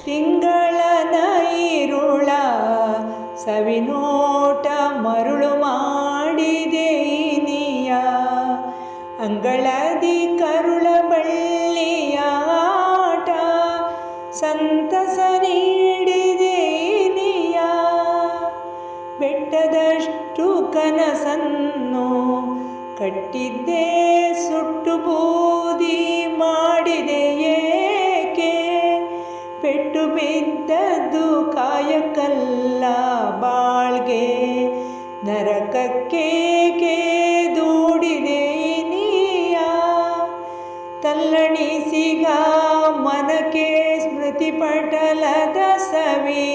ತಿಂಗಳನ ಈರುಳ ಸವಿನೋಟ ಮರುಳು ಮಾಡಿದೆ ಇನಿಯ ಅಂಗಳದಿ ಕರುಳ ಬಳ್ಳಿಯ ಆಟ ಸಂತಸ ನೀಡಿದೆ ಇನಿಯ ಬೆಟ್ಟದಷ್ಟು ಕನಸನ್ನು ಕಟ್ಟಿದ್ದೆ ಸುಟ್ಟು ಬೂದಿ ಮಾಡಿದೆ ಏಕೆ ಪೆಟ್ಟು ಬಿದ್ದದ್ದು ಕಾಯಕಲ್ಲ ಬಾಳ್ಗೆ ನರಕಕ್ಕೇಕೆ ದೂಡಿದೆ ನೀಯ ತಲ್ಲಣಿಸಿಗ ಮನಕ್ಕೆ ಸ್ಮೃತಿ ಪಟಲದ ಸವಿ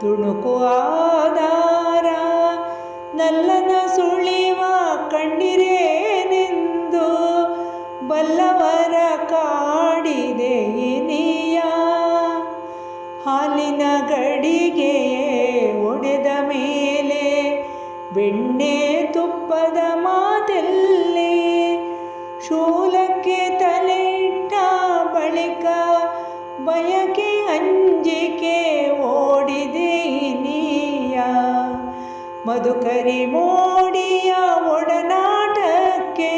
ತುಣುಕು ಆಧಾರ ನಲ್ಲನ ಸುಳಿವ ಕಂಡಿರೇನೆಂದು ಬಲ್ಲವರ ಕಾಡಿದೆ ಇನಿಯ ಹಾಲಿನ ಗಡಿಗೆಯೇ ಒಡೆದ ಮೇಲೆ ಬೆಣ್ಣೆ ತುಪ್ಪದ ಮಾತೆಲ್ಲಿ ಶೂಲಕ್ಕೆ ತಲೆ ಇಟ್ಟ ಬಳಿಕ ಬಯಕೆ ಅಂಜಿಕೆ ಓಡಿದೆ ಇನಿಯ ಮಧುಕರಿ ಮೋಡಿಯ ಒಡನಾಟಕ್ಕೆ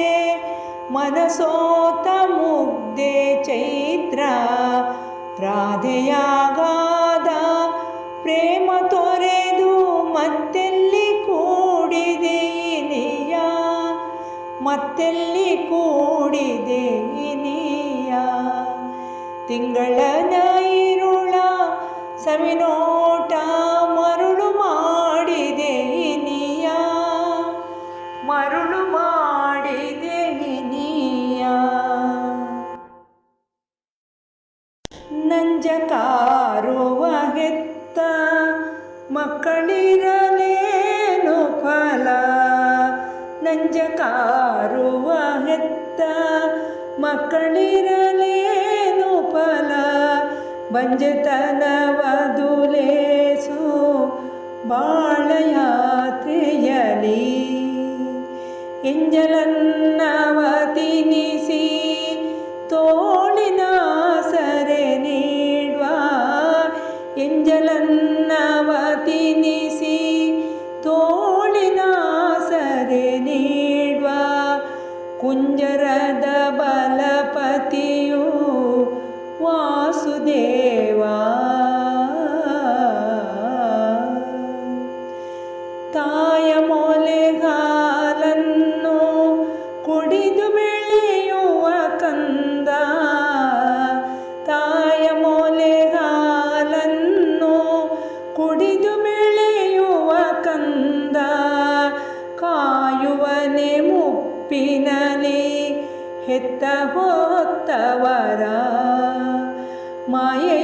ಮನಸೋತ ಮುಗ್ಧೆ ಚೈತ್ರ ರಾಧೆಯಾಗಾದ ಪ್ರೇಮ ತೊರೆದು ಮತ್ತೆಲ್ಲಿ ಕೂಡಿದೆ ಇನಿಯ ಮತ್ತೆಲ್ಲಿ ಕೂಡಿದೆ ಇನಿಯ ತಿಂಗಳನ ಈರುಳ ಸವಿನೋಟ ಮರುಳು ಮಾಡಿದೆ ಇನಿಯ ಮರುಳು ಮಾಡಿದೆ ಇನಿಯ ನಂಜ ಕಾರುವ ಹೆತ್ತ ಮಕ್ಕಳಿರಲೇನು ಫಲ ನಂಜ ಕಾರುವ ಹೆತ್ತ ಮಕ್ಕಳಿರಲೇನು ಫಲ ಬಂಜೆತನವದುಲೇಸು ಬಾಳಯಾತ್ರೆಯಲಿ ಎಂಜಲನ್ನವ ತಿನಿಸಿ ತೋಳಿನ ಸರೆ ನೀಡುವ ಎಂಜಲನ್ನವ ತಿನಿಸಿ ತೋಳಿನ ಸರೆ ನೀಡುವ ಕುಂಜರದ ಬಲಪತಿಯು ವಾಸುದೇವ ತಾಯ ಮೊಲೆಗಾಲನ್ನು ಕುಡಿದು ಬೆಳೆಯುವ ಕಂದ ತಾಯ ಮೊಲೆಗಾಲನ್ನು ಕುಡಿದು ಬೆಳೆಯುವ ಕಂದ ಕಾಯುವನೆ ಮುಪ್ಪಿನಲಿ ಹೆತ್ತ ಹೊತ್ತವರ ಮಾಯೆ